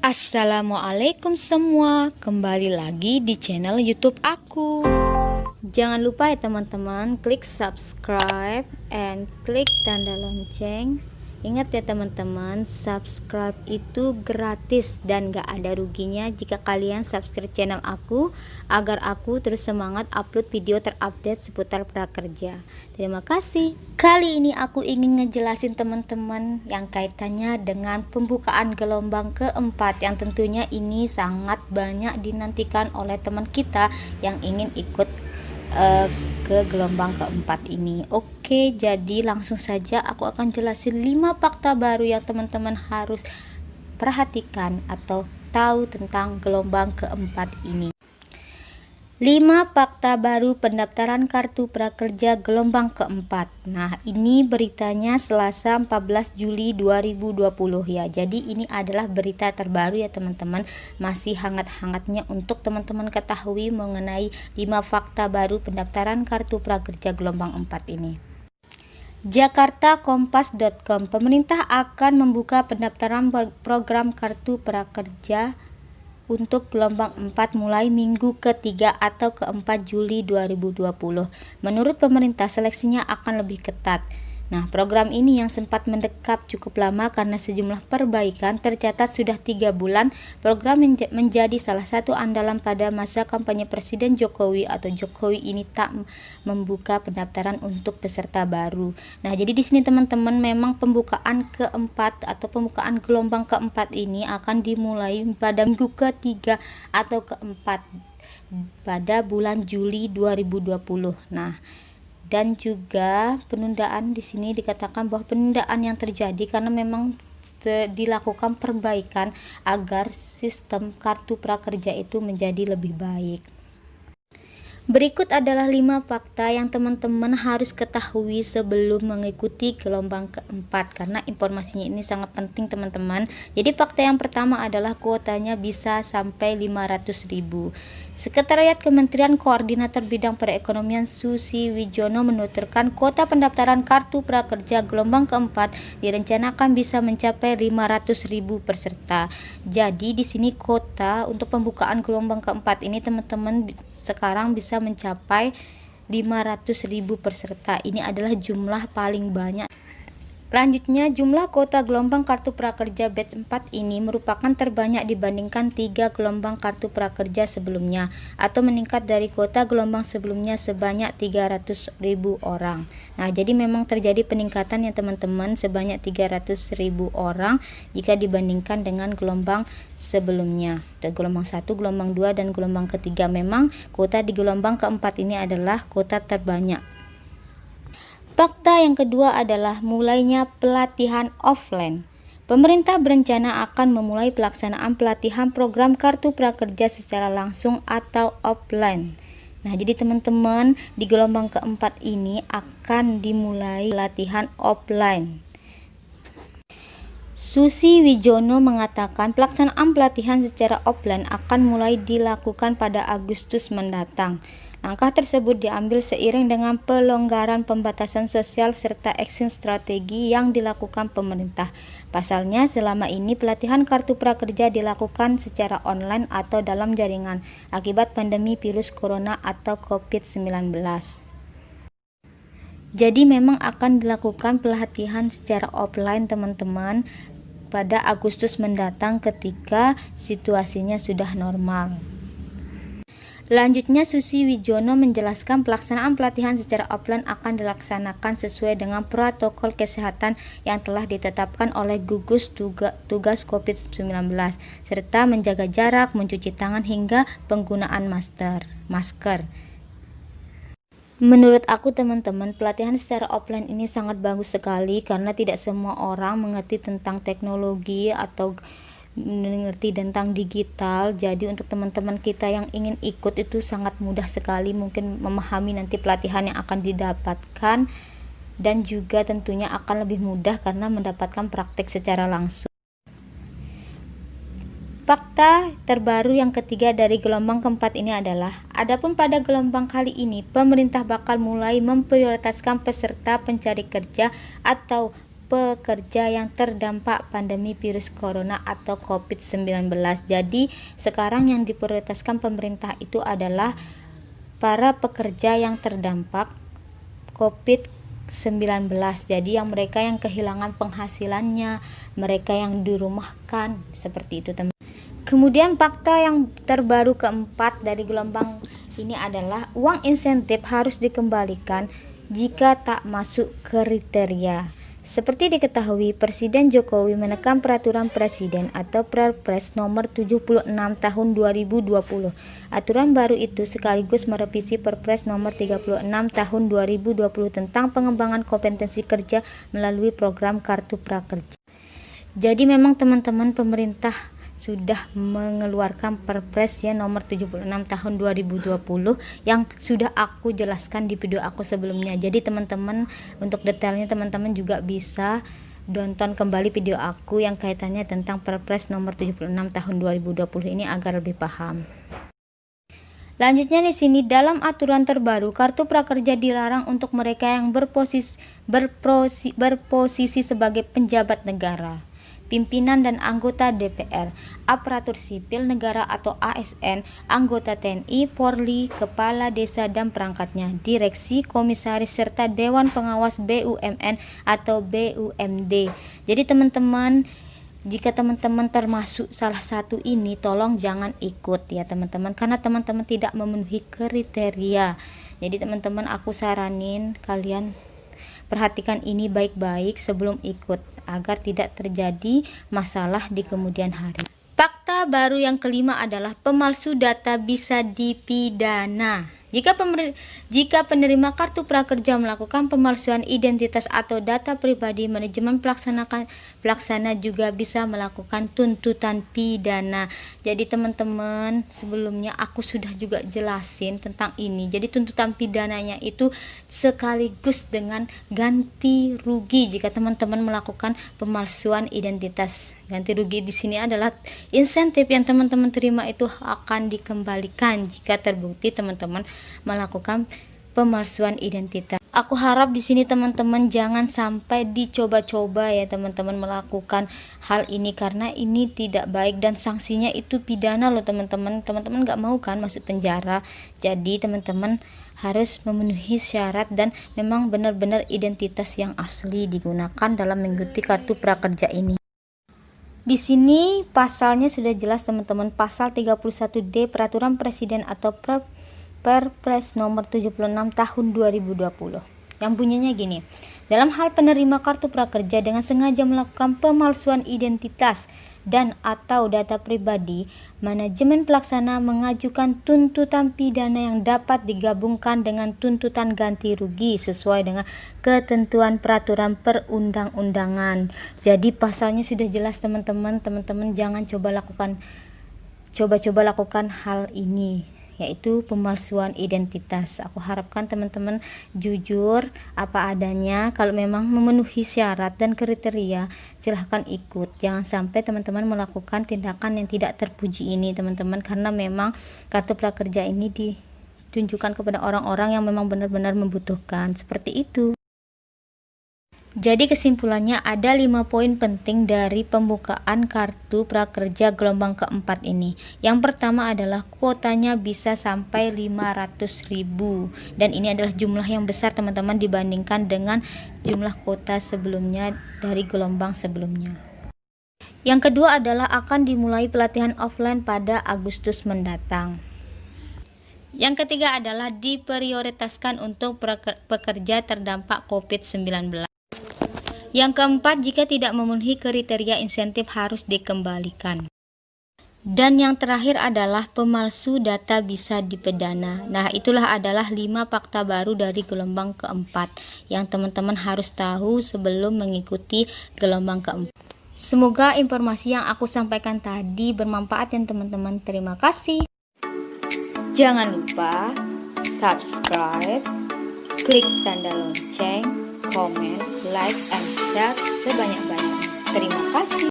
Assalamualaikum semua, kembali lagi di channel YouTube aku. Jangan lupa ya teman-teman, klik subscribe and klik tanda lonceng. Ingat ya teman-teman, subscribe itu gratis dan gak ada ruginya jika kalian subscribe channel aku, agar aku terus semangat upload video terupdate seputar prakerja. Terima kasih. Kali ini aku ingin ngejelasin teman-teman yang kaitannya dengan pembukaan gelombang keempat, yang tentunya ini sangat banyak dinantikan oleh teman kita yang ingin ikut ke gelombang keempat ini. Oke, jadi langsung saja aku akan jelasin 5 fakta baru yang teman-teman harus perhatikan atau tahu tentang gelombang keempat ini. 5 fakta baru pendaftaran kartu prakerja gelombang keempat. Nah, ini beritanya Selasa 14 Juli 2020 ya. Jadi ini adalah berita terbaru ya teman-teman. Masih hangat-hangatnya untuk teman-teman ketahui mengenai 5 fakta baru pendaftaran kartu prakerja gelombang 4 ini. Jakarta.kompas.com, pemerintah akan membuka pendaftaran program kartu prakerja untuk gelombang 4 mulai minggu ketiga atau keempat Juli 2020. Menurut pemerintah, seleksinya akan lebih ketat. Nah, program ini yang sempat mendekap cukup lama karena sejumlah perbaikan, tercatat sudah 3 bulan. Program menjadi salah satu andalan pada masa kampanye Presiden Jokowi atau Jokowi ini tak membuka pendaftaran untuk peserta baru. Nah, jadi di sini teman-teman, memang pembukaan keempat atau pembukaan gelombang keempat ini akan dimulai pada minggu ketiga atau keempat pada bulan Juli 2020. Nah, dan juga penundaan di sini dikatakan bahwa penundaan yang terjadi karena memang dilakukan perbaikan agar sistem kartu prakerja itu menjadi lebih baik. Berikut adalah 5 fakta yang teman-teman harus ketahui sebelum mengikuti gelombang keempat, karena informasinya ini sangat penting teman-teman. Jadi fakta yang pertama adalah kuotanya bisa sampai 500.000. Sekretariat Kementerian Koordinator Bidang Perekonomian Susi Wijono menuturkan kuota pendaftaran kartu prakerja gelombang keempat direncanakan bisa mencapai 500.000 peserta. Jadi di sini kuota untuk pembukaan gelombang keempat ini teman-teman sekarang bisa mencapai 500.000 peserta. Ini adalah jumlah paling banyak. Lanjutnya, jumlah kuota gelombang kartu prakerja batch 4 ini merupakan terbanyak dibandingkan 3 gelombang kartu prakerja sebelumnya, atau meningkat dari kuota gelombang sebelumnya sebanyak 300.000 orang. Nah, jadi memang terjadi peningkatan ya teman-teman, sebanyak 300.000 orang jika dibandingkan dengan gelombang sebelumnya. Gelombang 1, gelombang 2, dan gelombang ketiga. Memang kuota di gelombang keempat ini adalah kuota terbanyak. Fakta yang kedua adalah mulainya pelatihan offline. Pemerintah berencana akan memulai pelaksanaan pelatihan program kartu prakerja secara langsung atau offline. Nah, jadi teman-teman, di gelombang keempat ini akan dimulai pelatihan offline. Susi Wijono mengatakan pelaksanaan pelatihan secara offline akan mulai dilakukan pada Agustus mendatang. Langkah tersebut diambil seiring dengan pelonggaran pembatasan sosial serta action strategi yang dilakukan pemerintah. Pasalnya, selama ini pelatihan kartu prakerja dilakukan secara online atau dalam jaringan akibat pandemi virus corona atau COVID-19. Jadi memang akan dilakukan pelatihan secara offline teman-teman pada Agustus mendatang ketika situasinya sudah normal. Lanjutnya, Susi Wijono menjelaskan pelaksanaan pelatihan secara offline akan dilaksanakan sesuai dengan protokol kesehatan yang telah ditetapkan oleh gugus tugas COVID-19, serta menjaga jarak, mencuci tangan, hingga penggunaan masker. Menurut aku teman-teman, pelatihan secara offline ini sangat bagus sekali karena tidak semua orang mengerti tentang teknologi atau mengerti tentang digital. Jadi untuk teman-teman kita yang ingin ikut itu sangat mudah sekali mungkin memahami nanti pelatihan yang akan didapatkan, dan juga tentunya akan lebih mudah karena mendapatkan praktek secara langsung. Fakta terbaru yang ketiga dari gelombang keempat ini adalah, adapun pada gelombang kali ini pemerintah bakal mulai memprioritaskan peserta pencari kerja atau pekerja yang terdampak pandemi virus corona atau COVID-19. Jadi sekarang yang diprioritaskan pemerintah itu adalah para pekerja yang terdampak COVID-19. Jadi yang mereka yang kehilangan penghasilannya, mereka yang dirumahkan, seperti itu teman. Kemudian fakta yang terbaru keempat dari gelombang ini adalah uang insentif harus dikembalikan jika tak masuk kriteria. Seperti diketahui, Presiden Jokowi menekan peraturan Presiden atau Perpres nomor 76 tahun 2020. Aturan baru itu sekaligus merevisi Perpres nomor 36 tahun 2020 tentang pengembangan kompetensi kerja melalui program Kartu Prakerja. Jadi memang teman-teman, pemerintah sudah mengeluarkan Perpres ya nomor 76 tahun 2020 yang sudah aku jelaskan di video aku sebelumnya. Jadi teman-teman, untuk detailnya teman-teman juga bisa tonton kembali video aku yang kaitannya tentang Perpres nomor 76 tahun 2020 ini agar lebih paham. Lanjutnya di sini, dalam aturan terbaru Kartu Prakerja dilarang untuk mereka yang berposisi sebagai penjabat negara, pimpinan dan anggota DPR, aparatur sipil negara atau ASN, anggota TNI, Polri, kepala desa dan perangkatnya, direksi, komisaris, serta Dewan Pengawas BUMN atau BUMD. Jadi teman-teman, jika teman-teman termasuk salah satu ini, tolong jangan ikut ya teman-teman, karena teman-teman tidak memenuhi kriteria. Jadi teman-teman, aku saranin kalian perhatikan ini baik-baik sebelum ikut, agar tidak terjadi masalah di kemudian hari. Fakta baru yang kelima adalah pemalsu data bisa dipidana. Jika penerima kartu prakerja melakukan pemalsuan identitas atau data pribadi, manajemen pelaksana juga bisa melakukan tuntutan pidana. Jadi teman-teman, sebelumnya aku sudah juga jelasin tentang ini. Jadi tuntutan pidananya itu sekaligus dengan ganti rugi jika teman-teman melakukan pemalsuan identitas. Ganti rugi di sini adalah insentif yang teman-teman terima itu akan dikembalikan jika terbukti teman-teman melakukan pemalsuan identitas. Aku harap di sini teman-teman jangan sampai dicoba-coba ya teman-teman melakukan hal ini, karena ini tidak baik dan sanksinya itu pidana loh teman-teman. Teman-teman nggak mau kan masuk penjara. Jadi teman-teman harus memenuhi syarat dan memang benar-benar identitas yang asli digunakan dalam mengikuti kartu prakerja ini. Di sini pasalnya sudah jelas teman-teman, pasal 31D Peraturan Presiden atau Perpres nomor 76 tahun 2020 yang bunyinya gini. Dalam hal penerima kartu prakerja dengan sengaja melakukan pemalsuan identitas dan atau data pribadi, manajemen pelaksana mengajukan tuntutan pidana yang dapat digabungkan dengan tuntutan ganti rugi sesuai dengan ketentuan peraturan perundang-undangan. Jadi pasalnya sudah jelas teman-teman. Teman-teman jangan coba-coba lakukan hal ini, yaitu pemalsuan identitas. Aku harapkan teman-teman jujur apa adanya. Kalau memang memenuhi syarat dan kriteria, silahkan ikut. Jangan sampai teman-teman melakukan tindakan yang tidak terpuji ini teman-teman, karena memang kartu prakerja ini ditunjukkan kepada orang-orang yang memang benar-benar membutuhkan. Seperti itu. Jadi kesimpulannya ada 5 poin penting dari pembukaan kartu prakerja gelombang keempat ini. Yang pertama adalah kuotanya bisa sampai 500.000 dan ini adalah jumlah yang besar teman-teman dibandingkan dengan jumlah kuota sebelumnya dari gelombang sebelumnya. Yang kedua adalah akan dimulai pelatihan offline pada Agustus mendatang. Yang ketiga adalah diprioritaskan untuk pekerja terdampak COVID-19. Yang keempat, jika tidak memenuhi kriteria insentif harus dikembalikan. Dan yang terakhir adalah pemalsu data bisa dipidana. Nah, itulah adalah 5 fakta baru dari gelombang keempat yang teman-teman harus tahu sebelum mengikuti gelombang keempat. Semoga informasi yang aku sampaikan tadi bermanfaat ya teman-teman. Terima kasih. Jangan lupa subscribe, klik tanda lonceng, komen, like, and share sebanyak-banyaknya. Terima kasih.